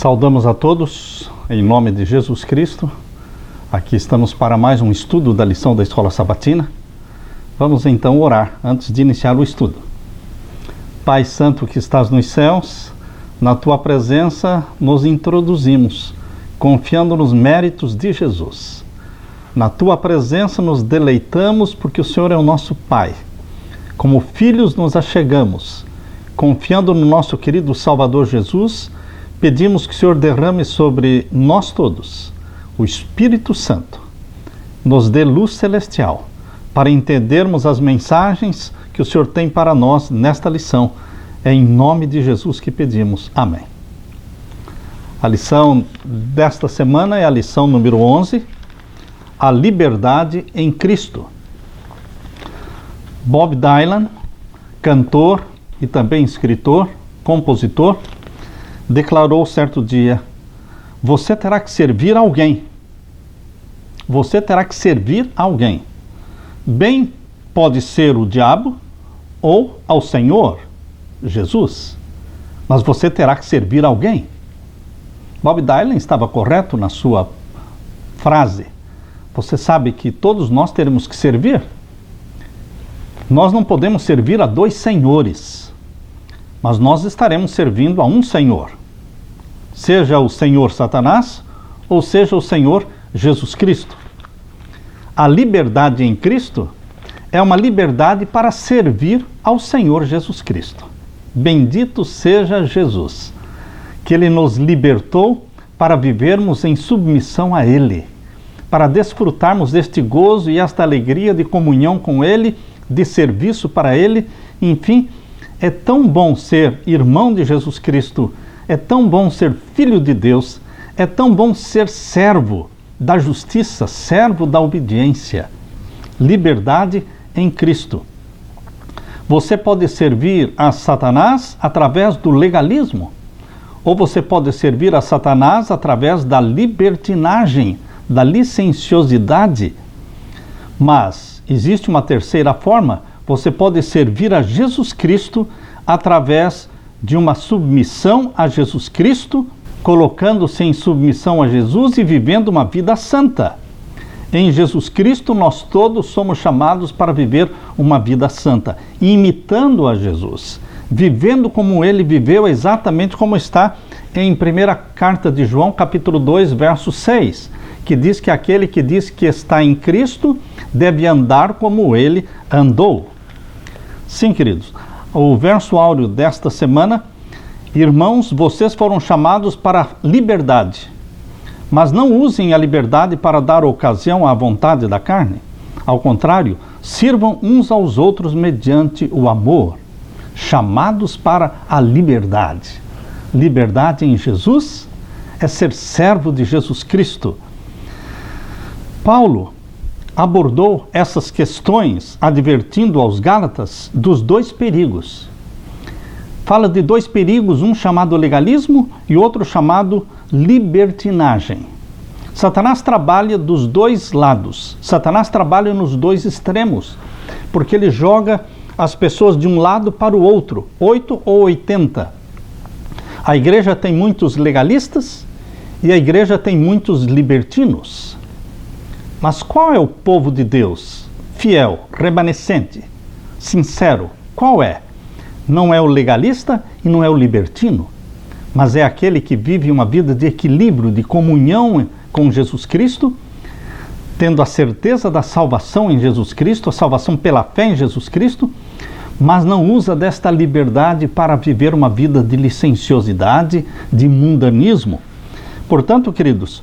Saudamos a todos em nome de Jesus Cristo. Aqui estamos para mais um estudo da lição da Escola Sabatina. Vamos então orar antes de iniciar o estudo. Pai Santo que estás nos céus, na Tua presença nos introduzimos, confiando nos méritos de Jesus. Na Tua presença nos deleitamos porque o Senhor é o nosso Pai. Como filhos nos achegamos, confiando no nosso querido Salvador Jesus, pedimos que o Senhor derrame sobre nós todos o Espírito Santo, nos dê luz celestial, para entendermos as mensagens que o Senhor tem para nós nesta lição. É em nome de Jesus que pedimos. Amém. A lição desta semana é a lição número 11, a liberdade em Cristo. Bob Dylan, cantor e também escritor, compositor, declarou certo dia: você terá que servir alguém. Você terá que servir alguém. Bem pode ser o diabo ou ao Senhor Jesus, mas você terá que servir alguém. Bob Dylan estava correto na sua frase. Você sabe que todos nós teremos que servir. Nós não podemos servir a dois senhores, mas nós estaremos servindo a um Senhor. Seja o Senhor Satanás ou seja o Senhor Jesus Cristo. A liberdade em Cristo é uma liberdade para servir ao Senhor Jesus Cristo. Bendito seja Jesus, que Ele nos libertou para vivermos em submissão a Ele, para desfrutarmos deste gozo e esta alegria de comunhão com Ele, de serviço para Ele. Enfim, é tão bom ser irmão de Jesus Cristo, é tão bom ser filho de Deus, é tão bom ser servo da justiça, servo da obediência. Liberdade em Cristo. Você pode servir a Satanás através do legalismo, ou você pode servir a Satanás através da libertinagem, da licenciosidade. Mas existe uma terceira forma: você pode servir a Jesus Cristo através de uma submissão a Jesus Cristo, colocando-se em submissão a Jesus e vivendo uma vida santa. Em Jesus Cristo nós todos somos chamados para viver uma vida santa, imitando a Jesus, vivendo como Ele viveu, exatamente como está em 1ª carta de João, capítulo 2, verso 6, que diz que aquele que diz que está em Cristo deve andar como Ele andou. Sim, queridos, o verso áureo desta semana: irmãos, vocês foram chamados para a liberdade, mas não usem a liberdade para dar ocasião à vontade da carne. Ao contrário, sirvam uns aos outros mediante o amor, chamados para a liberdade. Liberdade em Jesus é ser servo de Jesus Cristo. Paulo abordou essas questões advertindo aos Gálatas dos dois perigos. Fala de dois perigos, um chamado legalismo e outro chamado libertinagem. Satanás trabalha dos dois lados. Satanás trabalha nos dois extremos, porque ele joga as pessoas de um lado para o outro, 8 ou 80. A igreja tem muitos legalistas e a igreja tem muitos libertinos. Mas qual é o povo de Deus? Fiel, remanescente, sincero. Qual é? Não é o legalista e não é o libertino, mas é aquele que vive uma vida de equilíbrio, de comunhão com Jesus Cristo, tendo a certeza da salvação em Jesus Cristo, a salvação pela fé em Jesus Cristo, mas não usa desta liberdade para viver uma vida de licenciosidade, de mundanismo. Portanto, queridos,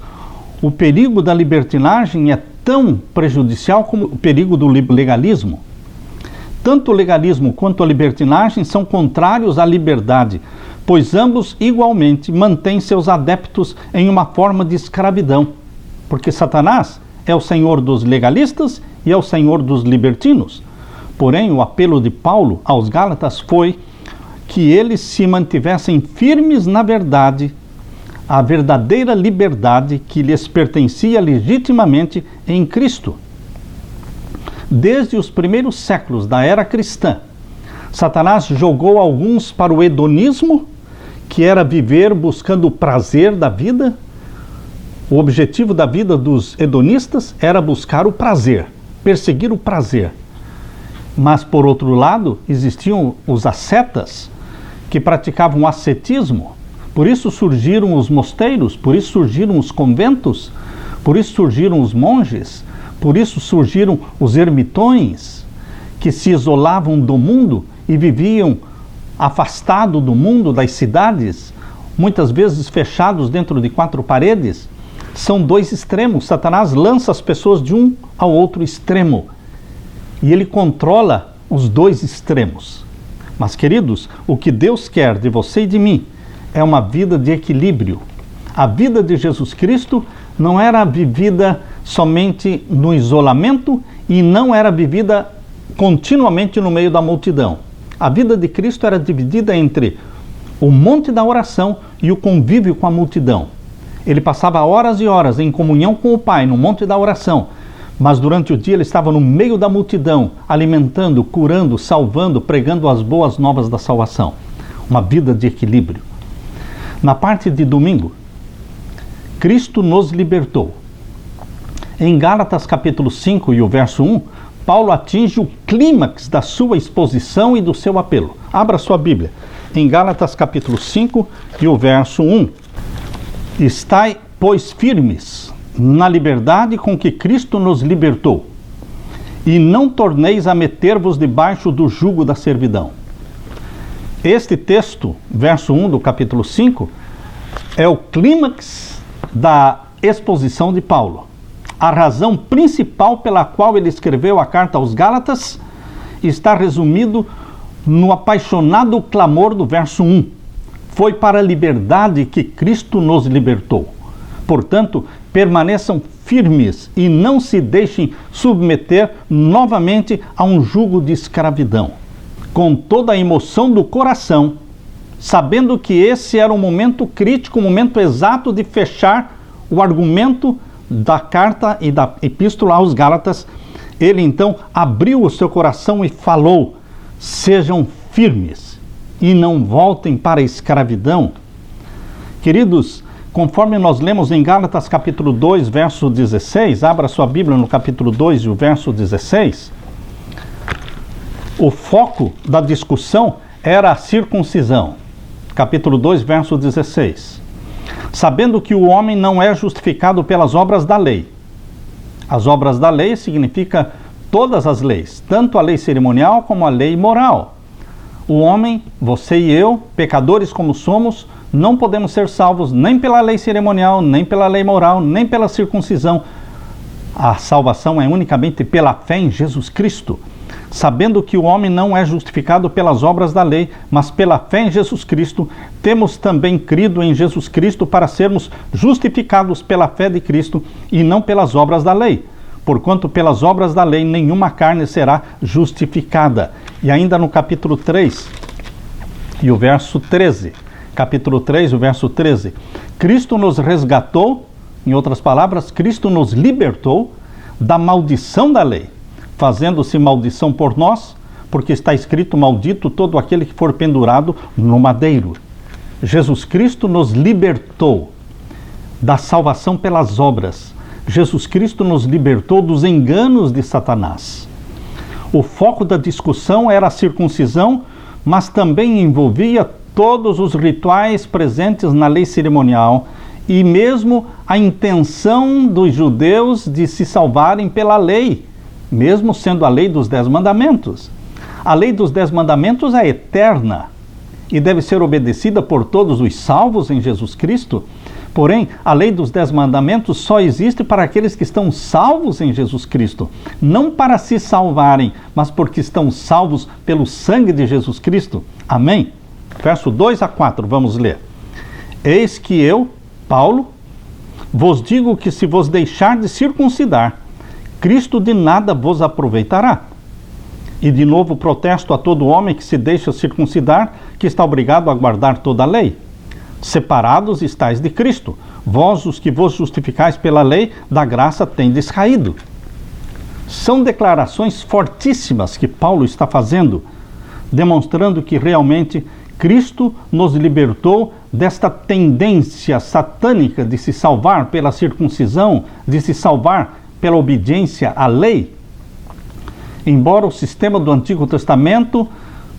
o perigo da libertinagem é tão prejudicial como o perigo do legalismo. Tanto o legalismo quanto a libertinagem são contrários à liberdade, pois ambos igualmente mantêm seus adeptos em uma forma de escravidão, porque Satanás é o senhor dos legalistas e é o senhor dos libertinos. Porém, o apelo de Paulo aos Gálatas foi que eles se mantivessem firmes na verdade, a verdadeira liberdade que lhes pertencia legitimamente em Cristo. Desde os primeiros séculos da era cristã, Satanás jogou alguns para o hedonismo, que era viver buscando o prazer da vida. O objetivo da vida dos hedonistas era buscar o prazer, perseguir o prazer. Mas, por outro lado, existiam os ascetas que praticavam o ascetismo. Por isso surgiram os mosteiros, por isso surgiram os conventos, por isso surgiram os monges, por isso surgiram os ermitões, que se isolavam do mundo e viviam afastados do mundo, das cidades, muitas vezes fechados dentro de 4 paredes. São 2 extremos. Satanás lança as pessoas de um ao outro extremo e ele controla os 2 extremos. Mas, queridos, o que Deus quer de você e de mim é uma vida de equilíbrio. A vida de Jesus Cristo não era vivida somente no isolamento e não era vivida continuamente no meio da multidão. A vida de Cristo era dividida entre o monte da oração e o convívio com a multidão. Ele passava horas e horas em comunhão com o Pai no monte da oração, mas durante o dia ele estava no meio da multidão, alimentando, curando, salvando, pregando as boas novas da salvação. Uma vida de equilíbrio. Na parte de domingo, Cristo nos libertou. Em Gálatas capítulo 5 e o verso 1, Paulo atinge o clímax da sua exposição e do seu apelo. Abra sua Bíblia. Em Gálatas capítulo 5 e o verso 1. Estai, pois, firmes na liberdade com que Cristo nos libertou, e não torneis a meter-vos debaixo do jugo da servidão. Este texto, verso 1 do capítulo 5, é o clímax da exposição de Paulo. A razão principal pela qual ele escreveu a carta aos Gálatas está resumido no apaixonado clamor do verso 1. Foi para a liberdade que Cristo nos libertou. Portanto, permaneçam firmes e não se deixem submeter novamente a um jugo de escravidão. Com toda a emoção do coração, sabendo que esse era o momento crítico, o momento exato de fechar o argumento da carta e da epístola aos Gálatas, ele então abriu o seu coração e falou: sejam firmes e não voltem para a escravidão. Queridos, conforme nós lemos em Gálatas capítulo 2, verso 16, abra sua Bíblia no capítulo 2 e o verso 16, o foco da discussão era a circuncisão. Capítulo 2, verso 16. Sabendo que o homem não é justificado pelas obras da lei. As obras da lei significa todas as leis, tanto a lei cerimonial como a lei moral. O homem, você e eu, pecadores como somos, não podemos ser salvos nem pela lei cerimonial, nem pela lei moral, nem pela circuncisão. A salvação é unicamente pela fé em Jesus Cristo. Sabendo que o homem não é justificado pelas obras da lei, mas pela fé em Jesus Cristo, temos também crido em Jesus Cristo para sermos justificados pela fé de Cristo e não pelas obras da lei. Porquanto pelas obras da lei nenhuma carne será justificada. E ainda no capítulo 3 e o verso 13. Capítulo 3, o verso 13. Cristo nos resgatou, em outras palavras, Cristo nos libertou da maldição da lei, fazendo-se maldição por nós, porque está escrito: maldito todo aquele que for pendurado no madeiro. Jesus Cristo nos libertou da salvação pelas obras. Jesus Cristo nos libertou dos enganos de Satanás. O foco da discussão era a circuncisão, mas também envolvia todos os rituais presentes na lei cerimonial e mesmo a intenção dos judeus de se salvarem pela lei, mesmo sendo a lei dos 10 mandamentos. A lei dos 10 mandamentos é eterna e deve ser obedecida por todos os salvos em Jesus Cristo. Porém, a lei dos 10 mandamentos só existe para aqueles que estão salvos em Jesus Cristo. Não para se salvarem, mas porque estão salvos pelo sangue de Jesus Cristo. Amém? Verso 2 a 4, vamos ler. Eis que eu, Paulo, vos digo que se vos deixar de circuncidar, Cristo de nada vos aproveitará. E de novo protesto a todo homem que se deixa circuncidar, que está obrigado a guardar toda a lei. Separados estáis de Cristo, vós os que vos justificais pela lei, da graça tendes caído. São declarações fortíssimas que Paulo está fazendo, demonstrando que realmente Cristo nos libertou desta tendência satânica de se salvar pela circuncisão, de se salvar pela obediência à lei. Embora o sistema do Antigo Testamento,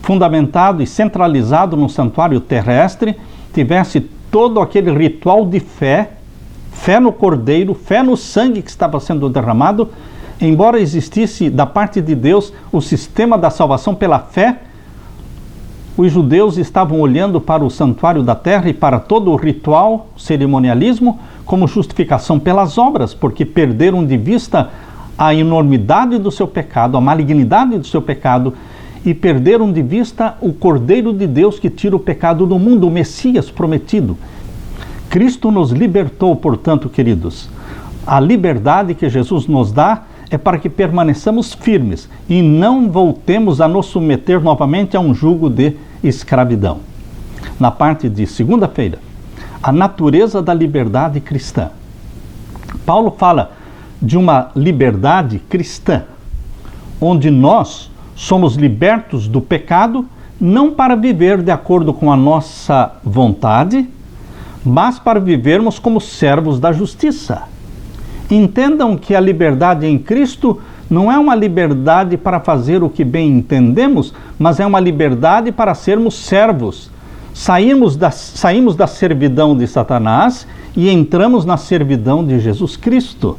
fundamentado e centralizado no santuário terrestre, tivesse todo aquele ritual de fé, fé no Cordeiro, fé no sangue que estava sendo derramado, embora existisse da parte de Deus o sistema da salvação pela fé, os judeus estavam olhando para o santuário da terra e para todo o ritual, cerimonialismo, como justificação pelas obras, porque perderam de vista a enormidade do seu pecado, a malignidade do seu pecado, e perderam de vista o Cordeiro de Deus que tira o pecado do mundo, o Messias prometido. Cristo nos libertou, portanto, queridos. A liberdade que Jesus nos dá é para que permaneçamos firmes e não voltemos a nos submeter novamente a um jugo de escravidão. Na parte de segunda-feira, a natureza da liberdade cristã. Paulo fala de uma liberdade cristã, onde nós somos libertos do pecado, não para viver de acordo com a nossa vontade, mas para vivermos como servos da justiça. Entendam que a liberdade em Cristo não é uma liberdade para fazer o que bem entendemos, mas é uma liberdade para sermos servos. Saímos da servidão de Satanás e entramos na servidão de Jesus Cristo.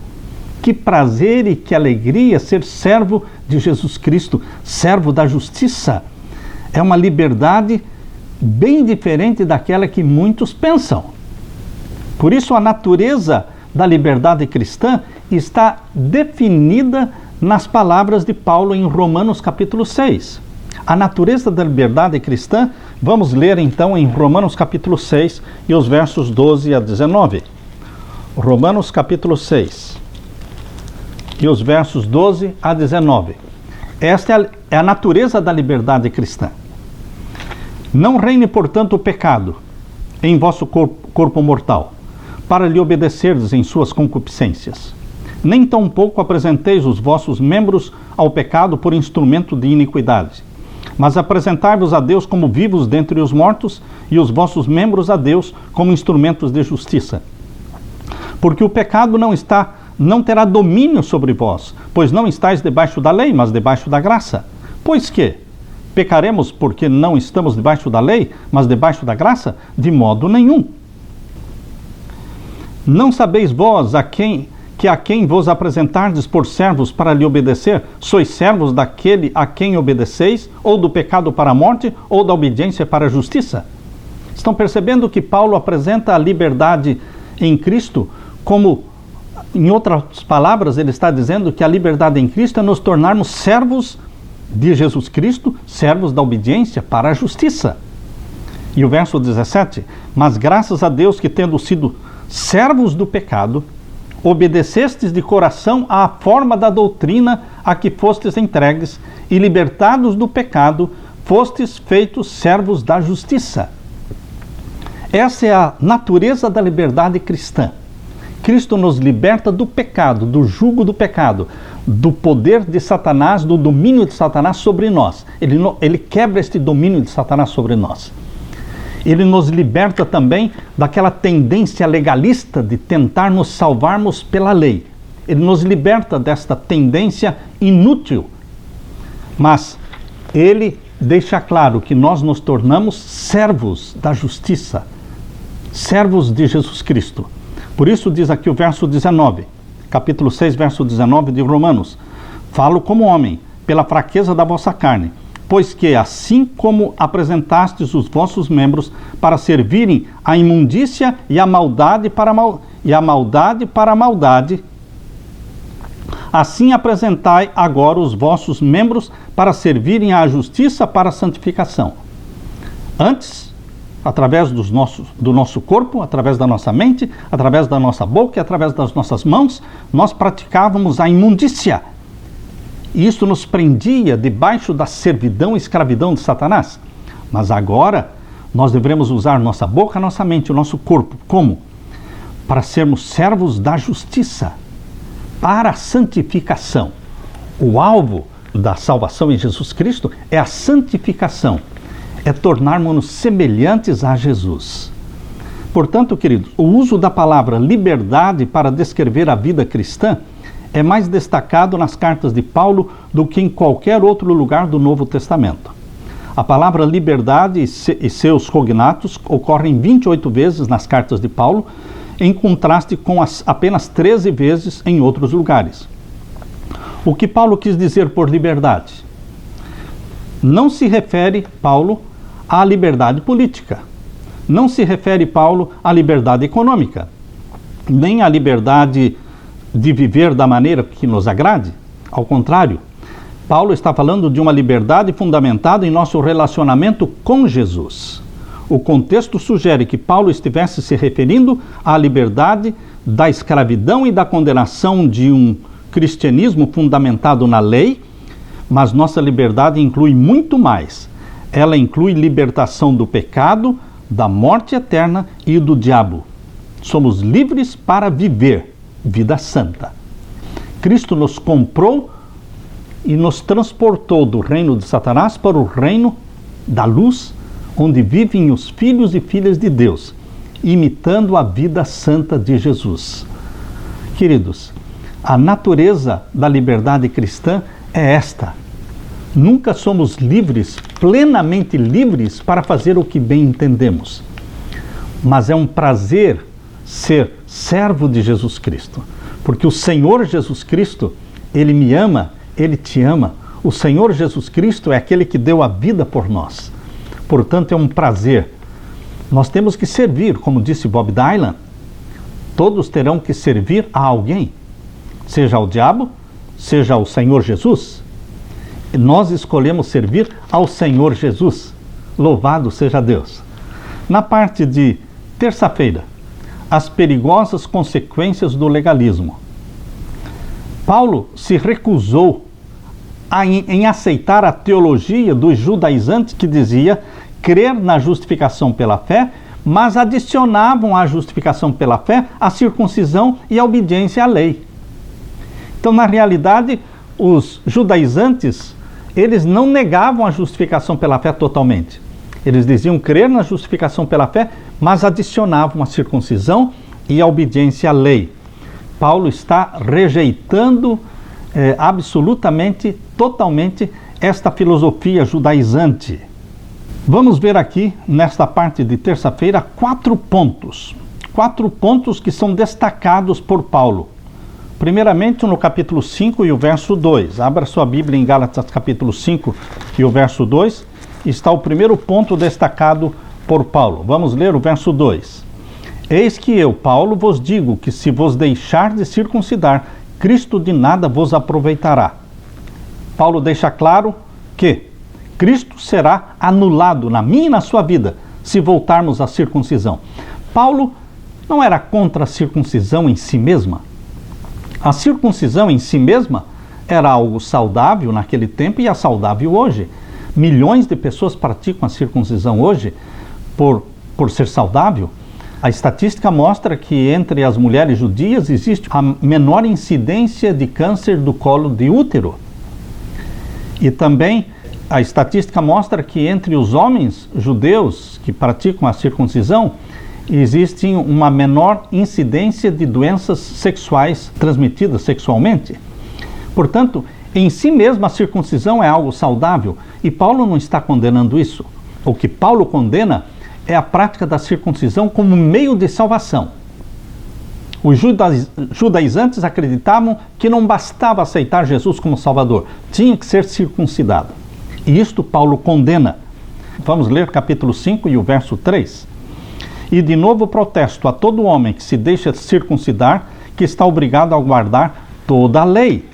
Que prazer e que alegria ser servo de Jesus Cristo, servo da justiça. É uma liberdade bem diferente daquela que muitos pensam. Por isso, a natureza da liberdade cristã está definida nas palavras de Paulo em Romanos capítulo 6. A natureza da liberdade cristã, vamos ler então em Romanos capítulo 6 e os versos 12 a 19. Romanos capítulo 6 e os versos 12 a 19. Esta é a natureza da liberdade cristã. Não reine, portanto, o pecado em vosso corpo mortal, para lhe obedecerdes em suas concupiscências. Nem tampouco apresenteis os vossos membros ao pecado por instrumento de iniquidade, mas apresentai-vos a Deus como vivos dentre os mortos, e os vossos membros a Deus como instrumentos de justiça. Porque o pecado não terá domínio sobre vós, pois não estáis debaixo da lei, mas debaixo da graça. Pois que? Pecaremos porque não estamos debaixo da lei, mas debaixo da graça? De modo nenhum. Não sabeis vós a quem vos apresentardes por servos para lhe obedecer? Sois servos daquele a quem obedeceis, ou do pecado para a morte, ou da obediência para a justiça? Estão percebendo que Paulo apresenta a liberdade em Cristo como, em outras palavras, ele está dizendo que a liberdade em Cristo é nos tornarmos servos de Jesus Cristo, servos da obediência para a justiça. E o verso 17, mas graças a Deus que, tendo sido servos do pecado, obedecestes de coração à forma da doutrina a que fostes entregues, e libertados do pecado, fostes feitos servos da justiça. Essa é a natureza da liberdade cristã. Cristo nos liberta do pecado, do jugo do pecado, do poder de Satanás, do domínio de Satanás sobre nós. Ele quebra este domínio de Satanás sobre nós. Ele nos liberta também daquela tendência legalista de tentar nos salvarmos pela lei. Ele nos liberta desta tendência inútil. Mas ele deixa claro que nós nos tornamos servos da justiça, servos de Jesus Cristo. Por isso diz aqui o verso 19, capítulo 6, verso 19 de Romanos: falo como homem, pela fraqueza da vossa carne, pois que assim como apresentastes os vossos membros para servirem à imundícia e à maldade para a maldade, assim apresentai agora os vossos membros para servirem à justiça para a santificação. Antes, através do nosso corpo, através da nossa mente, através da nossa boca e através das nossas mãos, nós praticávamos a imundícia. E isso nos prendia debaixo da servidão e escravidão de Satanás. Mas agora, nós devemos usar nossa boca, nossa mente, o nosso corpo. Como? Para sermos servos da justiça, para a santificação. O alvo da salvação em Jesus Cristo é a santificação. é tornarmos-nos semelhantes a Jesus. Portanto, queridos, o uso da palavra liberdade para descrever a vida cristã é mais destacado nas cartas de Paulo do que em qualquer outro lugar do Novo Testamento. A palavra liberdade e seus cognatos ocorrem 28 vezes nas cartas de Paulo, em contraste com apenas 13 vezes em outros lugares. O que Paulo quis dizer por liberdade? Não se refere, Paulo, à liberdade política. Não se refere, Paulo, à liberdade econômica, nem à liberdade de viver da maneira que nos agrade. Ao contrário, Paulo está falando de uma liberdade fundamentada em nosso relacionamento com Jesus. O contexto sugere que Paulo estivesse se referindo à liberdade da escravidão e da condenação de um cristianismo fundamentado na lei, mas nossa liberdade inclui muito mais. Ela inclui libertação do pecado, da morte eterna e do diabo. Somos livres para viver vida santa. Cristo nos comprou e nos transportou do reino de Satanás para o reino da luz, onde vivem os filhos e filhas de Deus, imitando a vida santa de Jesus. Queridos, a natureza da liberdade cristã é esta. Nunca somos livres, plenamente livres, para fazer o que bem entendemos. Mas é um prazer ser servo de Jesus Cristo, porque o Senhor Jesus Cristo, Ele me ama, Ele te ama. O Senhor Jesus Cristo é aquele que deu a vida por nós. Portanto, é um prazer. Nós temos que servir, como disse Bob Dylan, todos terão que servir a alguém, seja ao diabo, seja ao Senhor Jesus. Nós escolhemos servir ao Senhor Jesus. Louvado seja Deus. Na parte de terça-feira, as perigosas consequências do legalismo. Paulo se recusou em aceitar a teologia dos judaizantes que dizia crer na justificação pela fé, mas adicionavam à justificação pela fé a circuncisão e a obediência à lei. Então, na realidade, os judaizantes, eles não negavam a justificação pela fé totalmente. Eles diziam crer na justificação pela fé, mas adicionavam a circuncisão e a obediência à lei. Paulo está rejeitando absolutamente, totalmente, esta filosofia judaizante. Vamos ver aqui, nesta parte de terça-feira, 4 pontos. 4 pontos que são destacados por Paulo. Primeiramente, no capítulo 5 e o verso 2. Abra sua Bíblia em Gálatas capítulo 5 e o verso 2. Está o primeiro ponto destacado por Paulo. Vamos ler o verso 2. Eis que eu, Paulo, vos digo que se vos deixar de circuncidar, Cristo de nada vos aproveitará. Paulo deixa claro que Cristo será anulado na minha e na sua vida se voltarmos à circuncisão. Paulo não era contra a circuncisão em si mesma. A circuncisão em si mesma era algo saudável naquele tempo e é saudável hoje. Milhões de pessoas praticam a circuncisão hoje por ser saudável. A estatística mostra que entre as mulheres judias existe a menor incidência de câncer do colo de útero. E também a estatística mostra que entre os homens judeus que praticam a circuncisão, existe uma menor incidência de doenças sexuais transmitidas sexualmente. Portanto, em si mesma a circuncisão é algo saudável e Paulo não está condenando isso. O que Paulo condena é a prática da circuncisão como meio de salvação. Os judaizantes acreditavam que não bastava aceitar Jesus como Salvador, tinha que ser circuncidado. E isto Paulo condena. Vamos ler capítulo 5 e o verso 3. E de novo protesto a todo homem que se deixa circuncidar, que está obrigado a guardar toda a lei.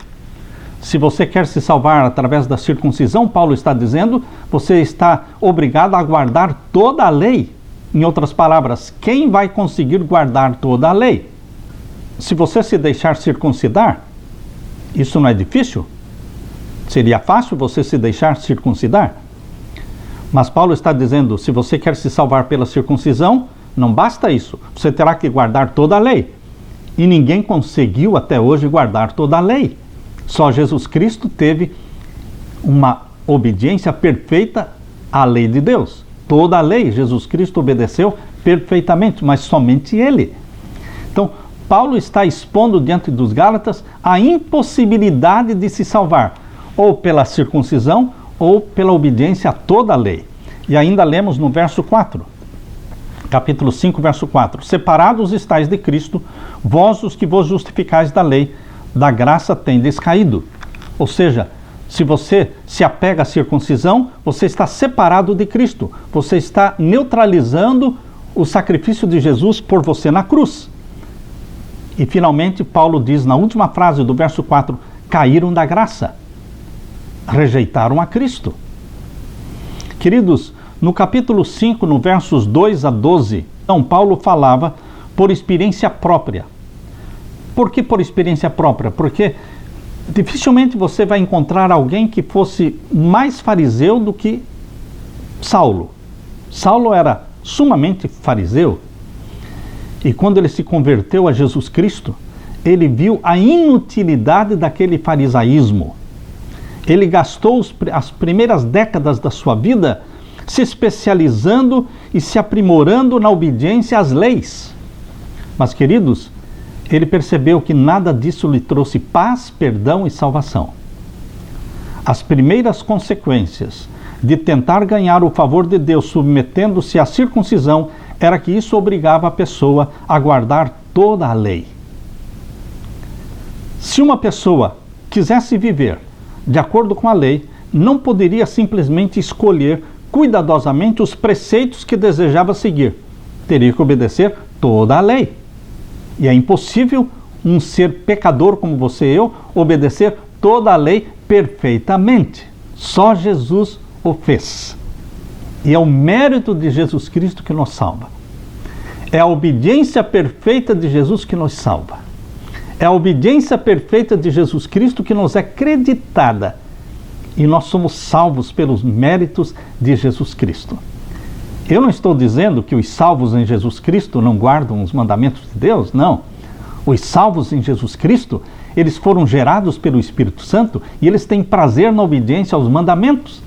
Se você quer se salvar através da circuncisão, Paulo está dizendo, você está obrigado a guardar toda a lei. Em outras palavras, quem vai conseguir guardar toda a lei? Se você se deixar circuncidar, isso não é difícil? Seria fácil você se deixar circuncidar? Mas Paulo está dizendo, se você quer se salvar pela circuncisão, não basta isso, você terá que guardar toda a lei. E ninguém conseguiu até hoje guardar toda a lei. Só Jesus Cristo teve uma obediência perfeita A lei de Deus. Toda a lei, Jesus Cristo obedeceu perfeitamente, mas somente ele. Então, Paulo está expondo diante dos Gálatas a impossibilidade de se salvar, ou pela circuncisão, ou pela obediência a toda a lei. E ainda lemos no verso 4, capítulo 5, verso 4. Separados estáis de Cristo, vós os que vos justificais da lei, da graça tendes caído. Ou seja, se você se apega à circuncisão, você está separado de Cristo. Você está neutralizando o sacrifício de Jesus por você na cruz. E finalmente Paulo diz na última frase do verso 4, caíram da graça, rejeitaram a Cristo. Queridos, no capítulo 5, no versos 2 a 12, São Paulo falava por experiência própria. Por que por experiência própria? Porque dificilmente você vai encontrar alguém que fosse mais fariseu do que Saulo. Saulo era sumamente fariseu. E quando ele se converteu a Jesus Cristo, ele viu a inutilidade daquele farisaísmo. Ele gastou as primeiras décadas da sua vida se especializando e se aprimorando na obediência às leis. Mas, queridos, ele percebeu que nada disso lhe trouxe paz, perdão e salvação. As primeiras consequências de tentar ganhar o favor de Deus submetendo-se à circuncisão era que isso obrigava a pessoa a guardar toda a lei. Se uma pessoa quisesse viver de acordo com a lei, não poderia simplesmente escolher cuidadosamente os preceitos que desejava seguir. Teria que obedecer toda a lei. E é impossível um ser pecador como você e eu obedecer toda a lei perfeitamente. Só Jesus o fez. E é o mérito de Jesus Cristo que nos salva. É a obediência perfeita de Jesus que nos salva. É a obediência perfeita de Jesus Cristo que nos é creditada. E nós somos salvos pelos méritos de Jesus Cristo. Eu não estou dizendo que os salvos em Jesus Cristo não guardam os mandamentos de Deus, não. Os salvos em Jesus Cristo, eles foram gerados pelo Espírito Santo e eles têm prazer na obediência aos mandamentos.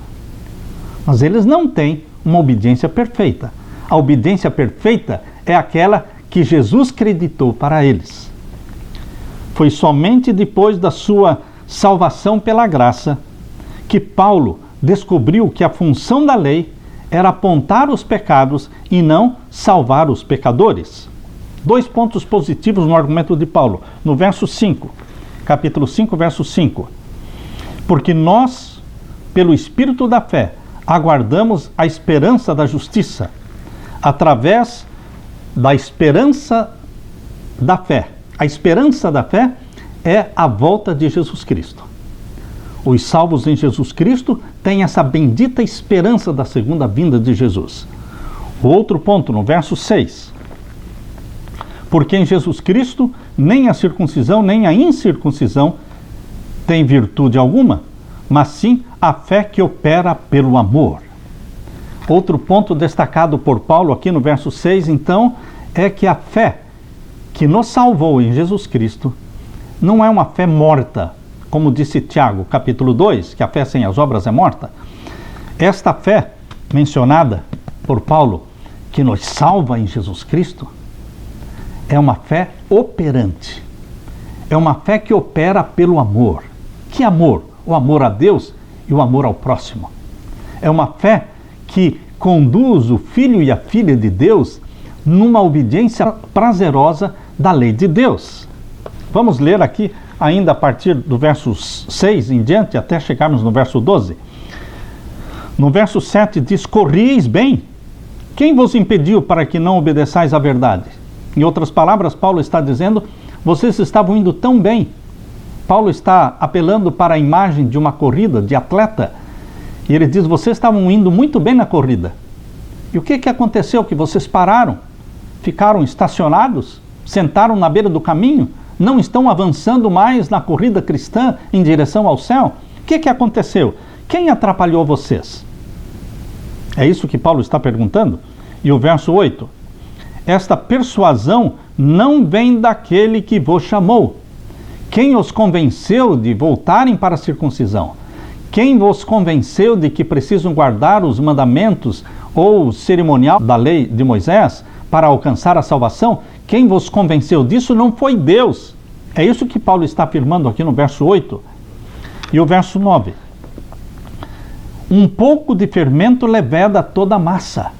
Mas eles não têm uma obediência perfeita. A obediência perfeita é aquela que Jesus creditou para eles. Foi somente depois da sua salvação pela graça que Paulo descobriu que a função da lei era apontar os pecados e não salvar os pecadores. 2 pontos positivos no argumento de Paulo. No verso 5, capítulo 5, verso 5. Porque nós, pelo Espírito da fé, aguardamos a esperança da justiça, através da esperança da fé. A esperança da fé é a volta de Jesus Cristo. Os salvos em Jesus Cristo têm essa bendita esperança da segunda vinda de Jesus. Outro ponto, no verso 6. Porque em Jesus Cristo, nem a circuncisão, nem a incircuncisão tem virtude alguma, mas sim a fé que opera pelo amor. Outro ponto destacado por Paulo aqui no verso 6, então, é que a fé que nos salvou em Jesus Cristo não é uma fé morta, como disse Tiago, capítulo 2, que a fé sem as obras é morta. Esta fé mencionada por Paulo, que nos salva em Jesus Cristo, é uma fé operante. É uma fé que opera pelo amor. Que amor? O amor a Deus e o amor ao próximo. É uma fé que conduz o filho e a filha de Deus numa obediência prazerosa da lei de Deus. Vamos ler aqui ainda a partir do verso 6 em diante, até chegarmos no verso 12. No verso 7 diz, corrieis bem. Quem vos impediu para que não obedeçais à verdade? Em outras palavras, Paulo está dizendo, vocês estavam indo tão bem. Paulo está apelando para a imagem de uma corrida, de atleta. E ele diz, vocês estavam indo muito bem na corrida. E o que aconteceu? Que vocês pararam, ficaram estacionados, sentaram na beira do caminho, não estão avançando mais na corrida cristã em direção ao céu? O que aconteceu? Quem atrapalhou vocês? É isso que Paulo está perguntando. E o verso 8. Esta persuasão não vem daquele que vos chamou. Quem os convenceu de voltarem para a circuncisão? Quem vos convenceu de que precisam guardar os mandamentos ou o cerimonial da lei de Moisés para alcançar a salvação? Quem vos convenceu disso não foi Deus. É isso que Paulo está afirmando aqui no verso 8 e o verso 9. Um pouco de fermento leveda toda a massa.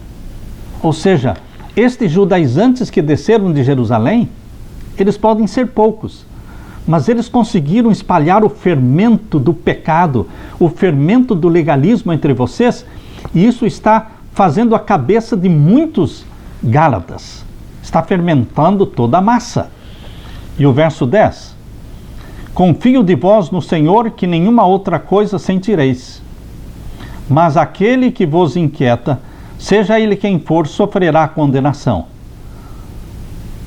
Ou seja, estes judaizantes que desceram de Jerusalém, eles podem ser poucos, mas eles conseguiram espalhar o fermento do pecado, o fermento do legalismo entre vocês, e isso está fazendo a cabeça de muitos gálatas. Está fermentando toda a massa. E o verso 10. Confio de vós no Senhor, que nenhuma outra coisa sentireis. Mas aquele que vos inquieta, seja ele quem for, sofrerá condenação.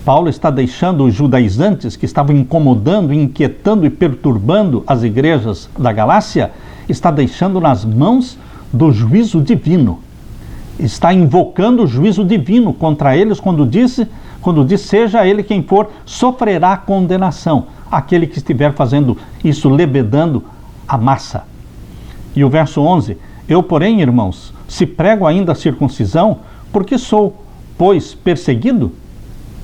Paulo está deixando os judaizantes que estavam incomodando, inquietando e perturbando as igrejas da Galácia, está deixando nas mãos do juízo divino. Está invocando o juízo divino contra eles quando diz, seja ele quem for, sofrerá condenação. Aquele que estiver fazendo isso, lebedando a massa. E o verso 11, eu, porém, irmãos, se prego ainda a circuncisão, porque sou, pois, perseguido?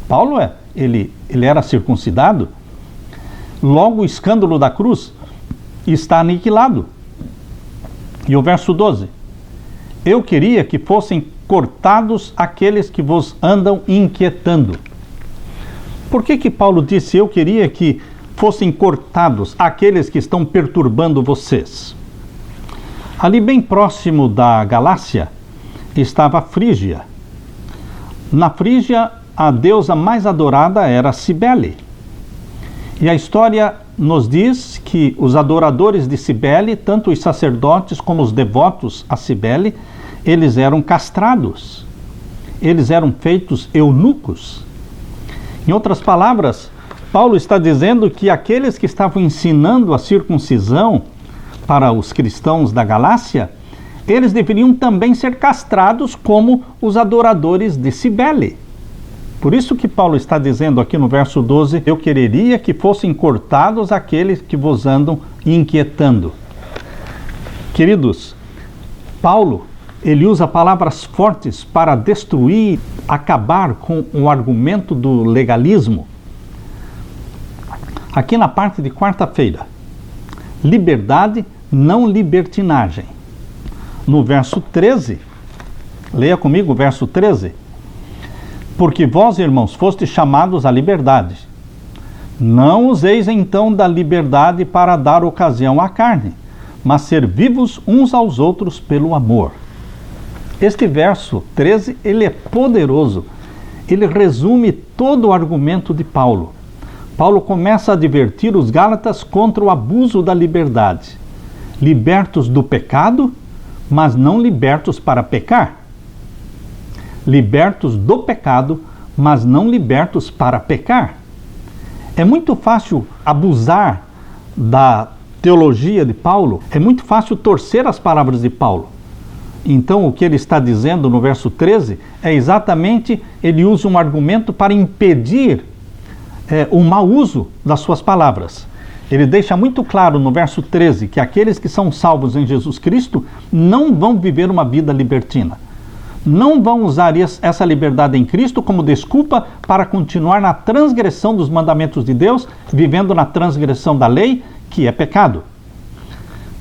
Paulo ele era circuncidado. Logo o escândalo da cruz está aniquilado. E o verso 12, eu queria que fossem cortados aqueles que vos andam inquietando. Por que Paulo disse, eu queria que fossem cortados aqueles que estão perturbando vocês? Ali bem próximo da Galácia estava a Frígia. Na Frígia, a deusa mais adorada era Cibele. E a história nos diz que os adoradores de Cibele, tanto os sacerdotes como os devotos a Cibele, eles eram castrados. Eles eram feitos eunucos. Em outras palavras, Paulo está dizendo que aqueles que estavam ensinando a circuncisão para os cristãos da Galácia, eles deveriam também ser castrados como os adoradores de Cibele. Por isso que Paulo está dizendo aqui no verso 12, eu quereria que fossem cortados aqueles que vos andam inquietando. Queridos, Paulo, ele usa palavras fortes para destruir, acabar com o argumento do legalismo. Aqui na parte de quarta-feira, liberdade, não libertinagem. No verso 13, leia comigo o verso 13. Porque vós, irmãos, fostes chamados à liberdade. Não useis então da liberdade para dar ocasião à carne, mas servi-vos uns aos outros pelo amor. Este verso 13, ele é poderoso. Ele resume todo o argumento de Paulo. Paulo começa a advertir os gálatas contra o abuso da liberdade. Libertos do pecado, mas não libertos para pecar. Libertos do pecado, mas não libertos para pecar. É muito fácil abusar da teologia de Paulo, é muito fácil torcer as palavras de Paulo. Então, o que ele está dizendo no verso 13 é exatamente, ele usa um argumento para impedir o mau uso das suas palavras. Ele deixa muito claro no verso 13 que aqueles que são salvos em Jesus Cristo não vão viver uma vida libertina. Não vão usar essa liberdade em Cristo como desculpa para continuar na transgressão dos mandamentos de Deus, vivendo na transgressão da lei, que é pecado.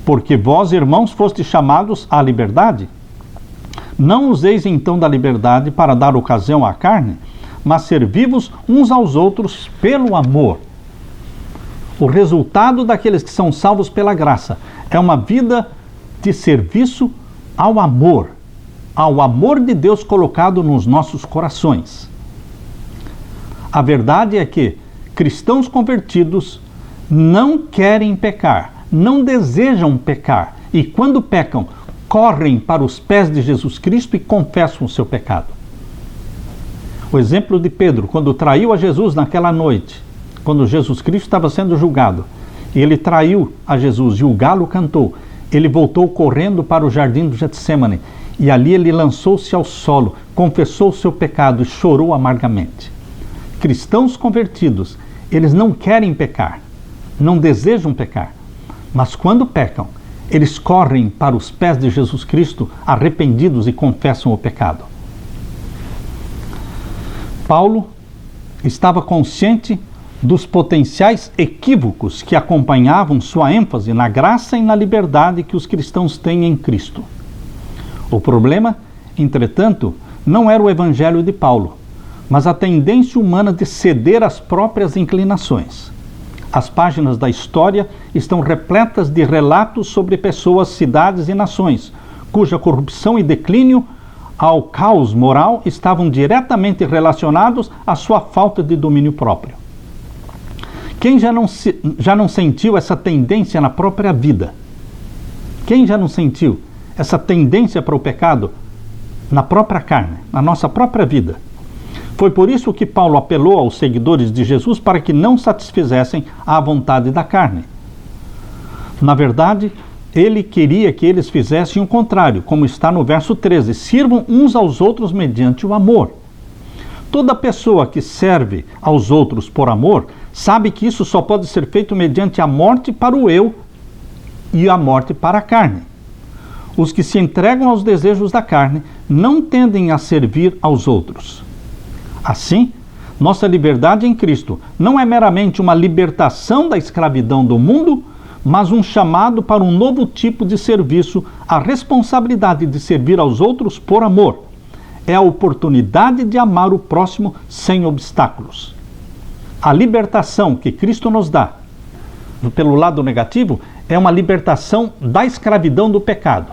Porque vós, irmãos, fostes chamados à liberdade. Não useis então da liberdade para dar ocasião à carne, mas servi-vos uns aos outros pelo amor. O resultado daqueles que são salvos pela graça é uma vida de serviço ao amor de Deus colocado nos nossos corações. A verdade é que cristãos convertidos não querem pecar, não desejam pecar, e quando pecam, correm para os pés de Jesus Cristo e confessam o seu pecado. O exemplo de Pedro, quando traiu a Jesus naquela noite, quando Jesus Cristo estava sendo julgado, e ele traiu a Jesus e o galo cantou, ele voltou correndo para o jardim do Getsêmani, e ali ele lançou-se ao solo, confessou o seu pecado e chorou amargamente. Cristãos convertidos, eles não querem pecar, não desejam pecar, mas quando pecam, eles correm para os pés de Jesus Cristo arrependidos e confessam o pecado. Paulo estava consciente dos potenciais equívocos que acompanhavam sua ênfase na graça e na liberdade que os cristãos têm em Cristo. O problema, entretanto, não era o evangelho de Paulo, mas a tendência humana de ceder às próprias inclinações. As páginas da história estão repletas de relatos sobre pessoas, cidades e nações, cuja corrupção e declínio ao caos moral estavam diretamente relacionados à sua falta de domínio próprio. Quem já não sentiu essa tendência na própria vida? Quem já não sentiu essa tendência para o pecado na própria carne, na nossa própria vida? Foi por isso que Paulo apelou aos seguidores de Jesus para que não satisfizessem a vontade da carne. Na verdade, ele queria que eles fizessem o contrário, como está no verso 13: sirvam uns aos outros mediante o amor. Toda pessoa que serve aos outros por amor sabe que isso só pode ser feito mediante a morte para o eu e a morte para a carne. Os que se entregam aos desejos da carne não tendem a servir aos outros. Assim, nossa liberdade em Cristo não é meramente uma libertação da escravidão do mundo, mas um chamado para um novo tipo de serviço, a responsabilidade de servir aos outros por amor. É a oportunidade de amar o próximo sem obstáculos. A libertação que Cristo nos dá, pelo lado negativo, é uma libertação da escravidão do pecado.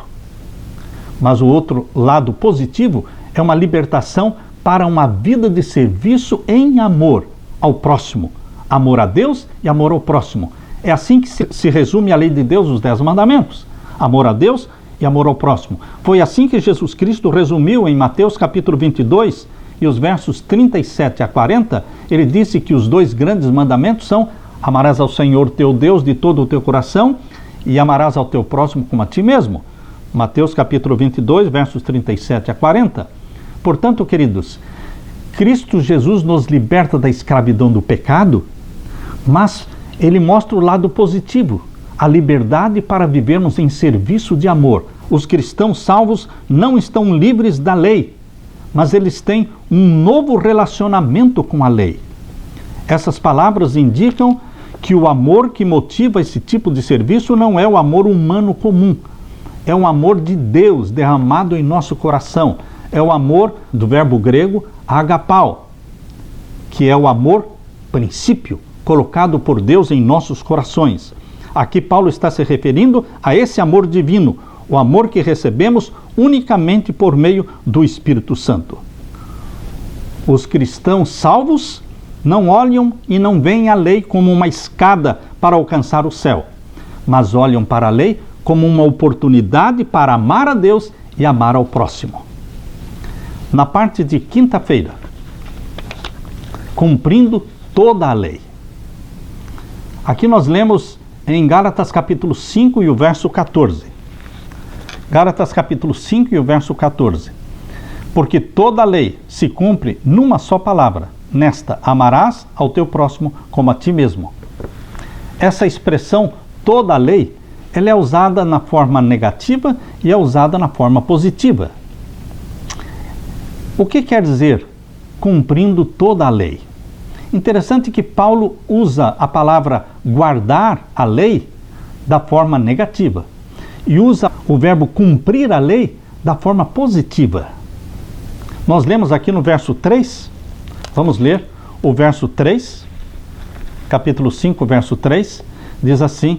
Mas o outro lado positivo é uma libertação para uma vida de serviço em amor ao próximo. Amor a Deus e amor ao próximo. É assim que se resume a lei de Deus, os 10 mandamentos. Amor a Deus e amor ao próximo. Foi assim que Jesus Cristo resumiu em Mateus capítulo 22 e os versos 37 a 40. Ele disse que os 2 grandes mandamentos são: amarás ao Senhor teu Deus de todo o teu coração e amarás ao teu próximo como a ti mesmo. Mateus capítulo 22, versos 37 a 40. Portanto, queridos, Cristo Jesus nos liberta da escravidão do pecado, mas ele mostra o lado positivo, a liberdade para vivermos em serviço de amor. Os cristãos salvos não estão livres da lei, mas eles têm um novo relacionamento com a lei. Essas palavras indicam que o amor que motiva esse tipo de serviço não é o amor humano comum, é um amor de Deus derramado em nosso coração. É o amor do verbo grego agapao, que é o amor princípio colocado por Deus em nossos corações. Aqui Paulo está se referindo a esse amor divino, o amor que recebemos unicamente por meio do Espírito Santo. Os cristãos salvos não olham e não veem a lei como uma escada para alcançar o céu, mas olham para a lei como uma oportunidade para amar a Deus e amar ao próximo. Na parte de quinta-feira, cumprindo toda a lei. Aqui nós lemos em Gálatas capítulo 5 e o verso 14. Gálatas capítulo 5 e o verso 14. Porque toda a lei se cumpre numa só palavra, nesta: amarás ao teu próximo como a ti mesmo. Essa expressão, toda a lei, ela é usada na forma negativa e é usada na forma positiva. O que quer dizer cumprindo toda a lei? Interessante que Paulo usa a palavra guardar a lei da forma negativa e usa o verbo cumprir a lei da forma positiva. Nós lemos aqui no verso 3, vamos ler o verso 3, capítulo 5, verso 3, diz assim: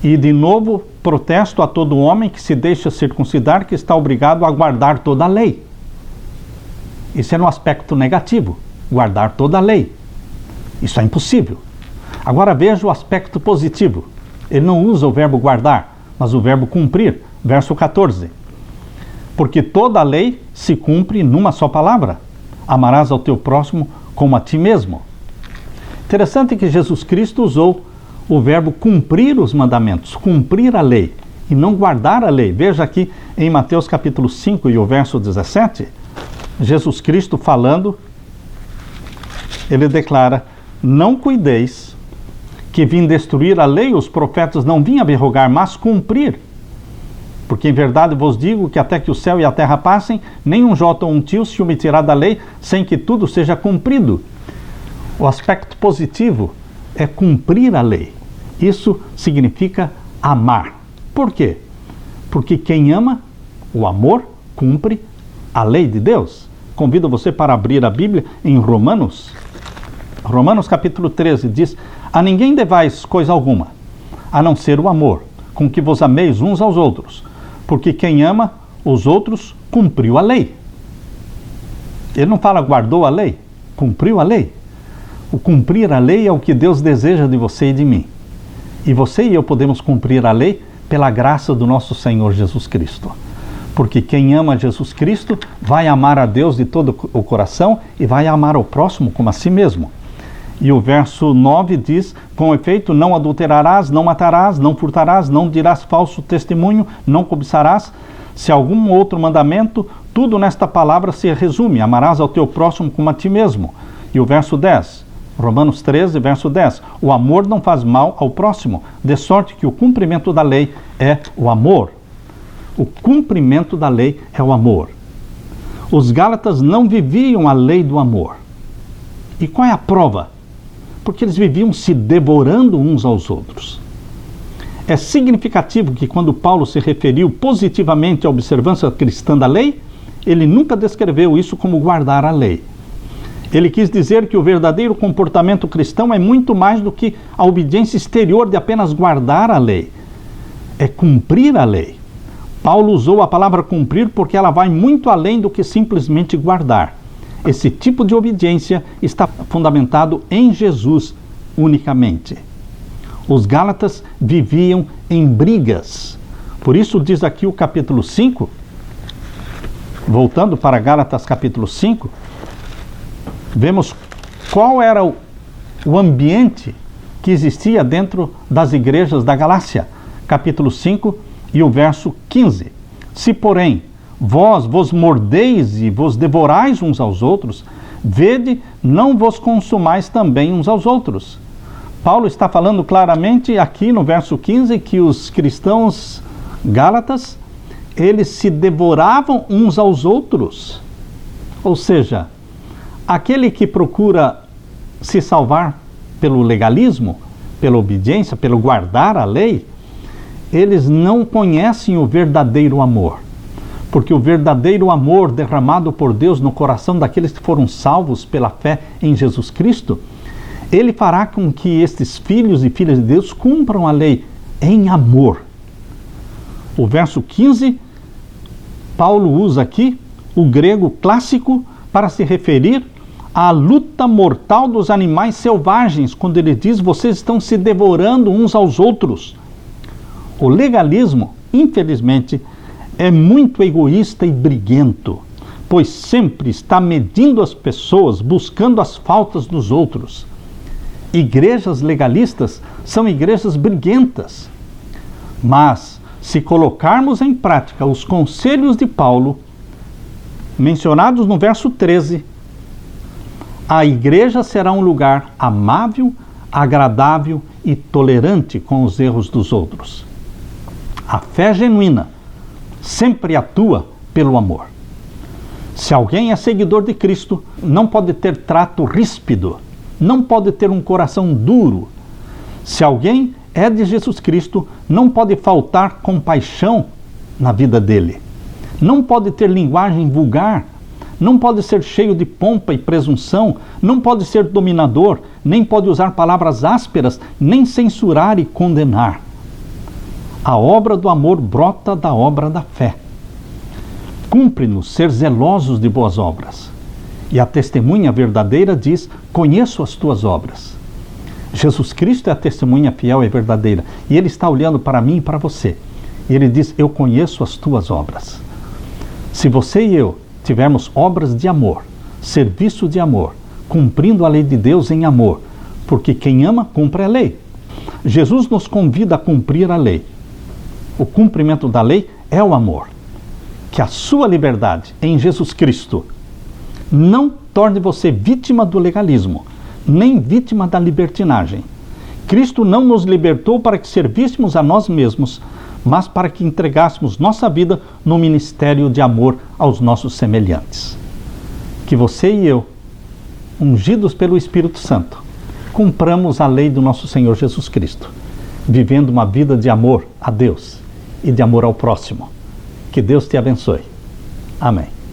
e de novo protesto a todo homem que se deixa circuncidar, que está obrigado a guardar toda a lei. Isso é no aspecto negativo, guardar toda a lei. Isso é impossível. Agora veja o aspecto positivo. Ele não usa o verbo guardar, mas o verbo cumprir. Verso 14. Porque toda a lei se cumpre numa só palavra: amarás ao teu próximo como a ti mesmo. Interessante que Jesus Cristo usou o verbo cumprir os mandamentos, cumprir a lei, e não guardar a lei. Veja aqui em Mateus capítulo 5 e o verso 17, Jesus Cristo falando, ele declara: não cuideis que vim destruir a lei, os profetas não vim abrogar, mas cumprir. Porque em verdade vos digo que até que o céu e a terra passem, nenhum jota ou um tio se omitirá da lei, sem que tudo seja cumprido. O aspecto positivo é cumprir a lei. Isso significa amar. Por quê? Porque quem ama, o amor, cumpre a lei de Deus. Convido você para abrir a Bíblia em Romanos. Romanos capítulo 13 diz: a ninguém devais coisa alguma, a não ser o amor, com que vos ameis uns aos outros, porque quem ama os outros cumpriu a lei. Ele não fala guardou a lei, cumpriu a lei. O cumprir a lei é o que Deus deseja de você e de mim. E você e eu podemos cumprir a lei pela graça do nosso Senhor Jesus Cristo. Porque quem ama Jesus Cristo vai amar a Deus de todo o coração e vai amar ao próximo como a si mesmo. E o verso 9 diz: com efeito, não adulterarás, não matarás, não furtarás, não dirás falso testemunho, não cobiçarás. Se algum outro mandamento, tudo nesta palavra se resume: amarás ao teu próximo como a ti mesmo. E o verso 10, Romanos 13, verso 10: o amor não faz mal ao próximo, de sorte que o cumprimento da lei é o amor. O cumprimento da lei é o amor. Os Gálatas não viviam a lei do amor. E qual é a prova? Porque eles viviam se devorando uns aos outros. É significativo que quando Paulo se referiu positivamente à observância cristã da lei, ele nunca descreveu isso como guardar a lei. Ele quis dizer que o verdadeiro comportamento cristão é muito mais do que a obediência exterior de apenas guardar a lei. É cumprir a lei. Paulo usou a palavra cumprir porque ela vai muito além do que simplesmente guardar. Esse tipo de obediência está fundamentado em Jesus unicamente. Os Gálatas viviam em brigas. Por isso diz aqui o capítulo 5, voltando para Gálatas capítulo 5, vemos qual era o ambiente que existia dentro das igrejas da Galácia. Capítulo 5 e o verso 15. Se, porém, vós vos mordeis e vos devorais uns aos outros, vede, não vos consumais também uns aos outros. Paulo está falando claramente aqui no verso 15 que os cristãos gálatas, eles se devoravam uns aos outros. Ou seja, aquele que procura se salvar pelo legalismo, pela obediência, pelo guardar a lei, eles não conhecem o verdadeiro amor. Porque o verdadeiro amor derramado por Deus no coração daqueles que foram salvos pela fé em Jesus Cristo, ele fará com que estes filhos e filhas de Deus cumpram a lei em amor. O verso 15, Paulo usa aqui o grego clássico para se referir à luta mortal dos animais selvagens, quando ele diz: vocês estão se devorando uns aos outros. O legalismo, infelizmente, é muito egoísta e briguento, pois sempre está medindo as pessoas, buscando as faltas dos outros. Igrejas legalistas são igrejas briguentas. Mas, se colocarmos em prática os conselhos de Paulo, mencionados no verso 13, a igreja será um lugar amável, agradável e tolerante com os erros dos outros. A fé genuína sempre atua pelo amor. Se alguém é seguidor de Cristo, não pode ter trato ríspido, não pode ter um coração duro. Se alguém é de Jesus Cristo, não pode faltar compaixão na vida dele. Não pode ter linguagem vulgar, não pode ser cheio de pompa e presunção, não pode ser dominador, nem pode usar palavras ásperas, nem censurar e condenar. A obra do amor brota da obra da fé. Cumpre-nos ser zelosos de boas obras. E a testemunha verdadeira diz: conheço as tuas obras. Jesus Cristo é a testemunha fiel e verdadeira. E Ele está olhando para mim e para você. E Ele diz: eu conheço as tuas obras. Se você e eu tivermos obras de amor, serviço de amor, cumprindo a lei de Deus em amor, porque quem ama, cumpre a lei. Jesus nos convida a cumprir a lei. O cumprimento da lei é o amor. Que a sua liberdade em Jesus Cristo não torne você vítima do legalismo, nem vítima da libertinagem. Cristo não nos libertou para que servíssemos a nós mesmos, mas para que entregássemos nossa vida no ministério de amor aos nossos semelhantes. Que você e eu, ungidos pelo Espírito Santo, cumpramos a lei do nosso Senhor Jesus Cristo, vivendo uma vida de amor a Deus e de amor ao próximo. Que Deus te abençoe. Amém.